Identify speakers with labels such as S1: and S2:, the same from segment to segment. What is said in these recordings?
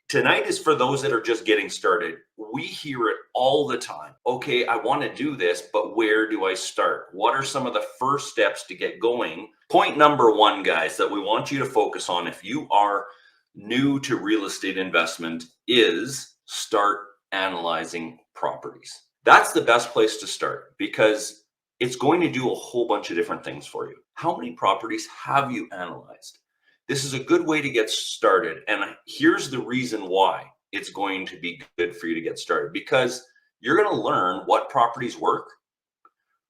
S1: Tonight is for those that are just getting started. We hear it all the time. Okay, I want to do this, but where do I start? What are some of the first steps to get going? Point number one, guys, that we want you to focus on if you are new to real estate investment is start analyzing properties. That's the best place to start because it's going to do a whole bunch of different things for you. How many properties have you analyzed? This is a good way to get started. And here's the reason why it's going to be good for you to get started, because you're going to learn what properties work,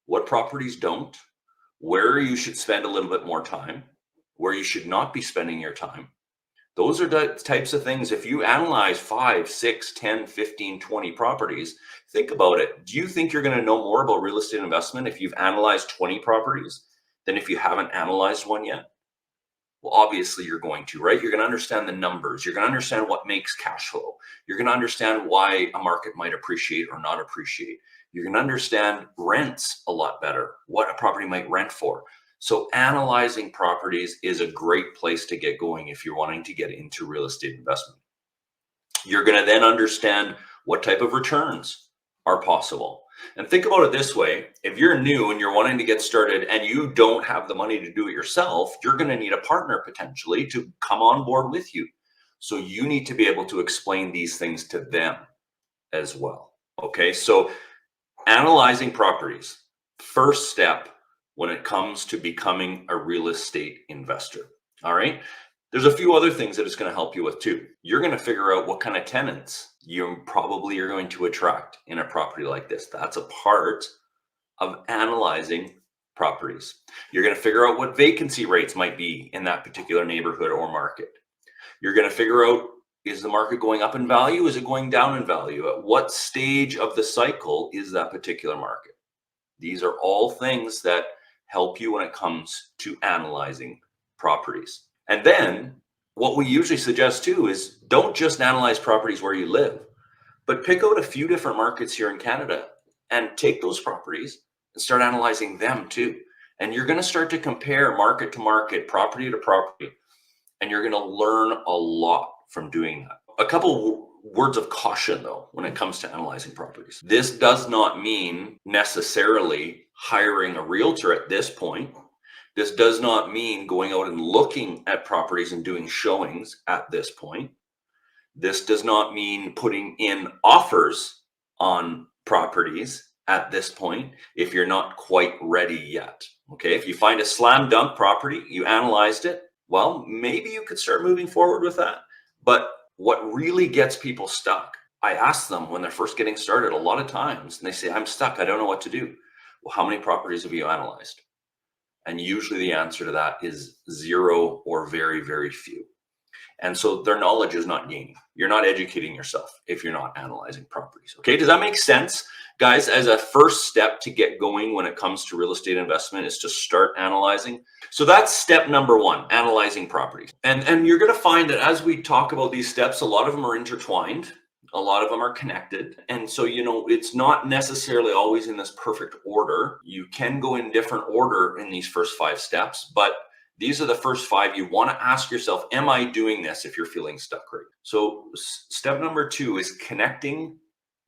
S1: what properties don't, where you should spend a little bit more time, where you should not be spending your time. Those are the types of things. If you analyze 5, 6, 10, 15, 20 properties, think about it. Do you think you're going to know more about real estate investment if you've analyzed 20 properties than if you haven't analyzed one yet? Well, obviously you're going to, right? You're going to understand the numbers. You're going to understand what makes cash flow. You're going to understand why a market might appreciate or not appreciate. You're going to understand rents a lot better, what a property might rent for. So analyzing properties is a great place to get going if you're wanting to get into real estate investment. You're going to then understand what type of returns are possible. And think about it this way. If you're new and you're wanting to get started and you don't have the money to do it yourself, you're going to need a partner potentially to come on board with you. So you need to be able to explain these things to them as well. Okay, so analyzing properties, first step when it comes to becoming a real estate investor. All right. There's a few other things that it's going to help you with too. You're going to figure out what kind of tenants you probably are going to attract in a property like this. That's a part of analyzing properties. You're going to figure out what vacancy rates might be in that particular neighborhood or market. You're going to figure out, is the market going up in value? Is it going down in value? At what stage of the cycle is that particular market? These are all things that help you when it comes to analyzing properties. And then what we usually suggest too is don't just analyze properties where you live, but pick out a few different markets here in Canada and take those properties and start analyzing them too. And you're going to start to compare market to market, property to property, and you're going to learn a lot from doing that. A couple words of caution though, when it comes to analyzing properties. This does not mean necessarily hiring a realtor at this point. This does not mean going out and looking at properties and doing showings at this point. This does not mean putting in offers on properties at this point if you're not quite ready yet. Okay, if you find a slam dunk property, you analyzed it, well, maybe you could start moving forward with that. But what really gets people stuck, I ask them when they're first getting started a lot of times, and they say, I'm stuck, I don't know what to do. Well, how many properties have you analyzed? And usually the answer to that is 0 or very, very few. And so their knowledge is not gaining. You're not educating yourself if you're not analyzing properties. Okay, does that make sense? Guys, as a first step to get going when it comes to real estate investment is to start analyzing. So that's step number one, analyzing properties. And you're going to find that as we talk about these steps, a lot of them are intertwined. A lot of them are connected. And so, it's not necessarily always in this perfect order. You can go in different order in these first 5 steps, but these are the first 5. You want to ask yourself, am I doing this if you're feeling stuck right? So step number 2 is connecting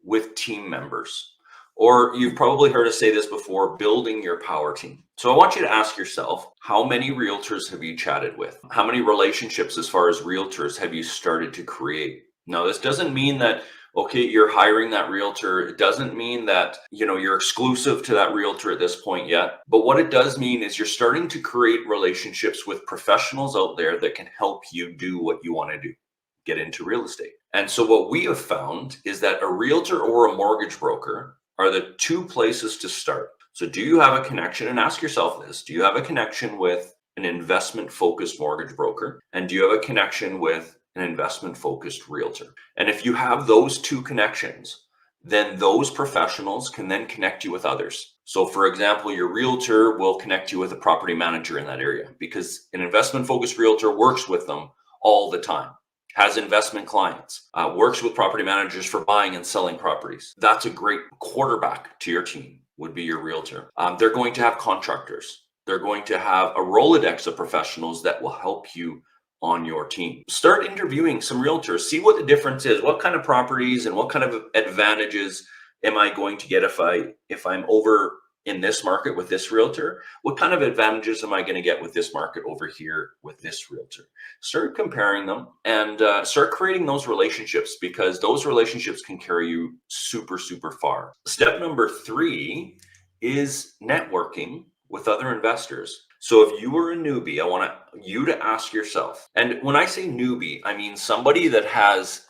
S1: with team members. Or you've probably heard us say this before, building your power team. So I want you to ask yourself, how many realtors have you chatted with? How many relationships as far as realtors have you started to create? Now, this doesn't mean that, okay, you're hiring that realtor. It doesn't mean that, you're exclusive to that realtor at this point yet. But what it does mean is you're starting to create relationships with professionals out there that can help you do what you want to do, get into real estate. And so what we have found is that a realtor or a mortgage broker are the 2 places to start. So do you have a connection? And ask yourself this, do you have a connection with an investment focused mortgage broker? And do you have a connection with an investment focused realtor? And if you have those 2 connections, then those professionals can then connect you with others. So for example, your realtor will connect you with a property manager in that area because an investment focused realtor works with them all the time, has investment clients, works with property managers for buying and selling properties. That's a great quarterback to your team, would be your realtor. They're going to have contractors. They're going to have a Rolodex of professionals that will help you on your team. Start interviewing some realtors, see what the difference is, what kind of properties and what kind of advantages am I going to get if I'm over in this market with this realtor? What kind of advantages am I going to get with this market over here with this realtor? Start comparing them and start creating those relationships, because those relationships can carry you super, super far. Step number 3 is networking with other investors. So if you were a newbie, I want you to ask yourself, and when I say newbie, I mean somebody that has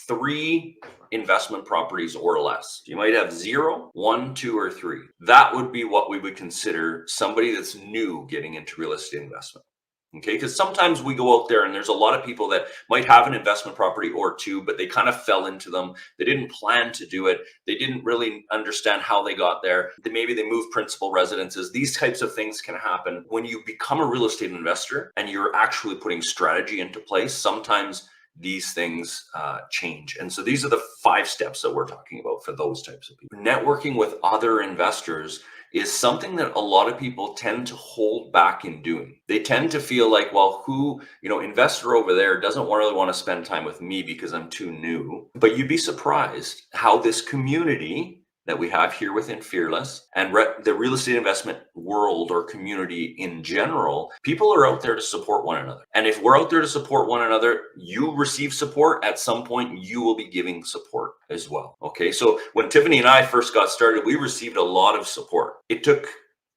S1: 3 investment properties or less. You might have 0, 1, 2, or 3. That would be what we would consider somebody that's new getting into real estate investment. Okay, because sometimes we go out there and there's a lot of people that might have an investment property or 2, but they kind of fell into them. They didn't plan to do it. They didn't really understand how they got there. Maybe they moved principal residences. These types of things can happen. When you become a real estate investor and you're actually putting strategy into place, sometimes these things change. And so these are the 5 steps that we're talking about for those types of people. Networking with other investors is something that a lot of people tend to hold back in doing. They tend to feel like, well, investor over there doesn't really want to spend time with me because I'm too new. But you'd be surprised how this community that we have here within Fearless and the real estate investment world or community in general, people are out there to support one another. And if we're out there to support one another, you receive support. At some point, you will be giving support as well. Okay, so when Tiffany and I first got started, we received a lot of support. It took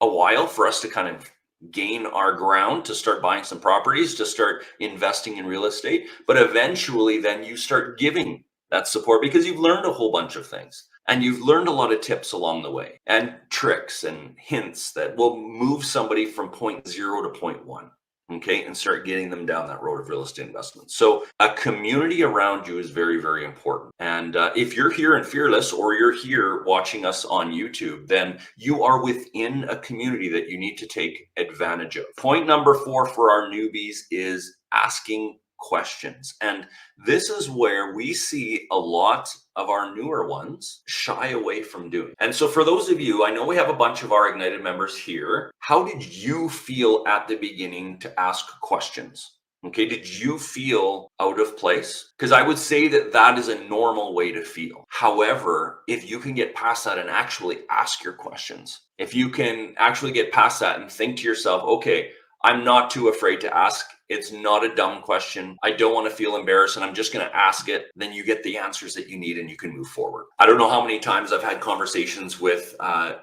S1: a while for us to kind of gain our ground, to start buying some properties, to start investing in real estate. But eventually, then you start giving that support because you've learned a whole bunch of things. And you've learned a lot of tips along the way and tricks and hints that will move somebody from point 0 to point 1, okay, and start getting them down that road of real estate investment. So a community around you is very, very important. And if you're here in Fearless or you're here watching us on YouTube, then you are within a community that you need to take advantage of. Point number 4 for our newbies is asking questions. And this is where we see a lot of our newer ones shy away from doing. And so for those of you, I know we have a bunch of our Ignited members here. How did you feel at the beginning to ask questions? Okay, did you feel out of place? Because I would say that is a normal way to feel. However, if you can get past that and actually ask your questions, if you can actually get past that and think to yourself, okay, I'm not too afraid to ask. It's not a dumb question. I don't want to feel embarrassed and I'm just going to ask it. Then you get the answers that you need and you can move forward. I don't know how many times I've had conversations with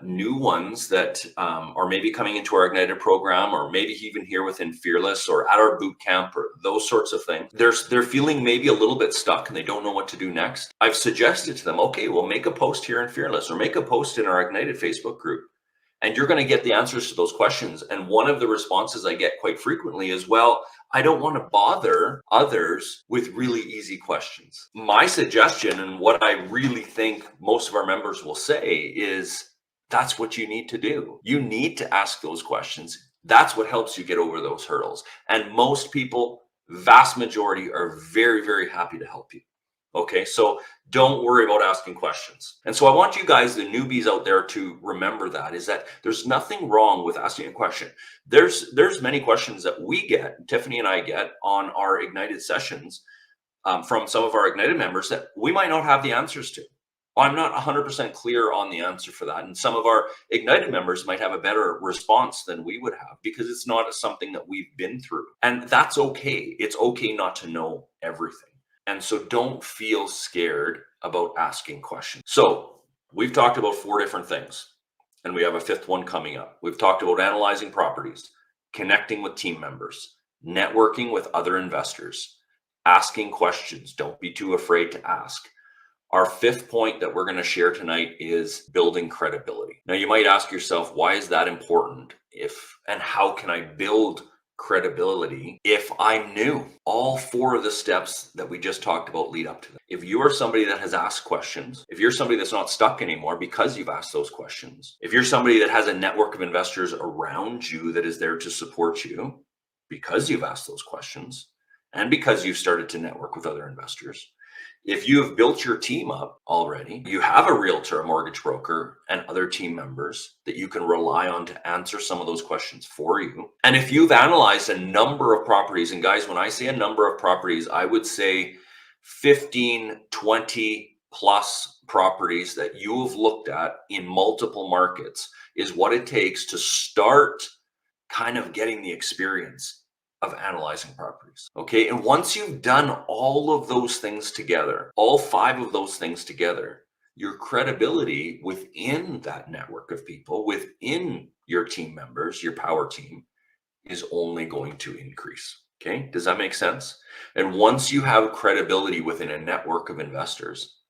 S1: new ones that are maybe coming into our Ignited program, or maybe even here within Fearless or at our boot camp or those sorts of things. They're feeling maybe a little bit stuck and they don't know what to do next. I've suggested to them, okay, well, make a post here in Fearless or make a post in our Ignited Facebook group. And you're going to get the answers to those questions. And one of the responses I get quite frequently is, well, I don't want to bother others with really easy questions. My suggestion, and what I really think most of our members will say, is that's what you need to do. You need to ask those questions. That's what helps you get over those hurdles. And most people, vast majority, are very, very happy to help you. Okay, so don't worry about asking questions. And so I want you guys, the newbies out there, to remember that there's nothing wrong with asking a question. There's many questions that we get, Tiffany and I get on our Ignited sessions from some of our Ignited members that we might not have the answers to. I'm not 100% clear on the answer for that. And some of our Ignited members might have a better response than we would have because it's not something that we've been through. And that's okay. It's okay not to know everything. And so don't feel scared about asking questions. So we've talked about 4 different things, and we have a 5th one coming up. We've talked about analyzing properties, connecting with team members, networking with other investors, asking questions. Don't be too afraid to ask. Our 5th point that we're going to share tonight is building credibility. Now, you might ask yourself, why is that important? And how can I build credibility if I'm new? All 4 of the steps that we just talked about lead up to that. If you are somebody that has asked questions, if you're somebody that's not stuck anymore because you've asked those questions, if you're somebody that has a network of investors around you that is there to support you because you've asked those questions and because you've started to network with other investors, If you have built your team up already, you have a realtor, a mortgage broker, and other team members that you can rely on to answer some of those questions for you. And if you've analyzed a number of properties, and guys, when I say a number of properties, I would say 15, 20 plus properties that you have looked at in multiple markets is what it takes to start kind of getting the experience of analyzing properties. Okay. And once you've done all of those things together, all 5 of those things together, your credibility within that network of people, within your team members, your power team, is only going to increase. Okay. Does that make sense? And once you have credibility within a network of investors,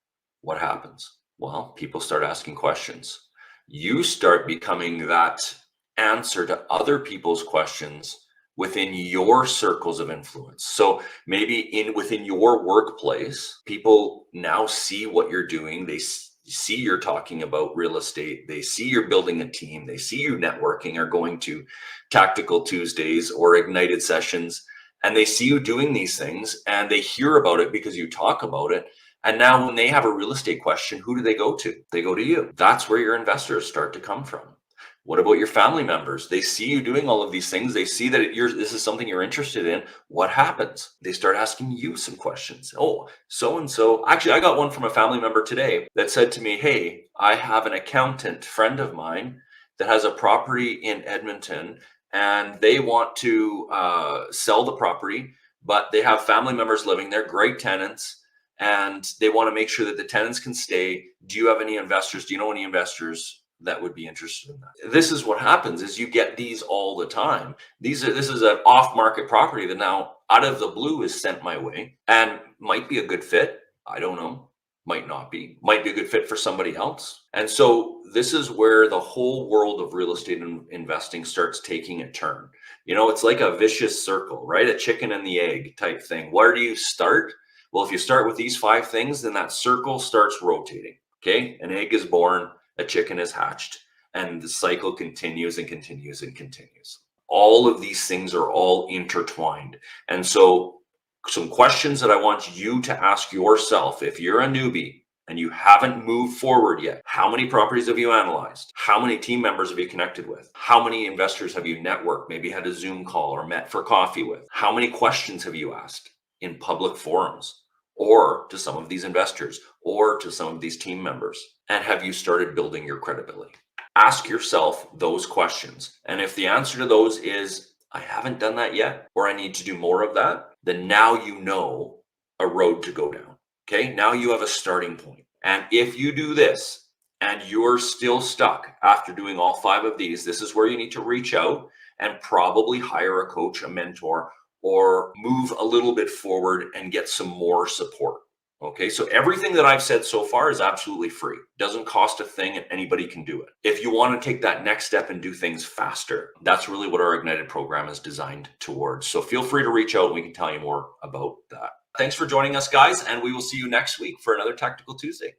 S1: what happens? Well, people start asking questions. You start becoming that answer to other people's questions within your circles of influence. So maybe within your workplace, people now see what you're doing. They see you're talking about real estate. They see you're building a team. They see you networking or going to Tactical Tuesdays or Ignited sessions. And they see you doing these things and they hear about it because you talk about it. And now when they have a real estate question, who do they go to? They go to you. That's where your investors start to come from. What about your family members? They see you doing all of these things. They see that this is something you're interested in. What happens? They start asking you some questions. Oh, so-and-so. Actually, I got one from a family member today that said to me, hey, I have an accountant friend of mine that has a property in Edmonton and they want to sell the property, but they have family members living there, great tenants, and they want to make sure that the tenants can stay. Do you have any investors? Do you know any investors that would be interested in that? This is what happens is you get these all the time. This is an off-market property that now out of the blue is sent my way and might be a good fit. I don't know. Might not be. Might be a good fit for somebody else. And so this is where the whole world of real estate investing starts taking a turn. You know, it's like a vicious circle, right? A chicken and the egg type thing. Where do you start? Well, if you start with these 5 things, then that circle starts rotating. Okay. An egg is born, a chicken is hatched, and the cycle continues and continues and continues. All of these things are all intertwined. And so some questions that I want you to ask yourself, if you're a newbie and you haven't moved forward yet, how many properties have you analyzed? How many team members have you connected with? How many investors have you networked, maybe had a Zoom call or met for coffee with? How many questions have you asked in public forums or to some of these investors or to some of these team members? And have you started building your credibility? Ask yourself those questions. And if the answer to those is, I haven't done that yet, or I need to do more of that, then now you know a road to go down. Okay, now you have a starting point. And if you do this and you're still stuck after doing all 5 of these, this is where you need to reach out and probably hire a coach, a mentor, or move a little bit forward and get some more support. Okay, so everything that I've said so far is absolutely free. Doesn't cost a thing and anybody can do it. If you want to take that next step and do things faster, that's really what our Ignited program is designed towards. So feel free to reach out and we can tell you more about that. Thanks for joining us, guys, and we will see you next week for another Tactical Tuesday.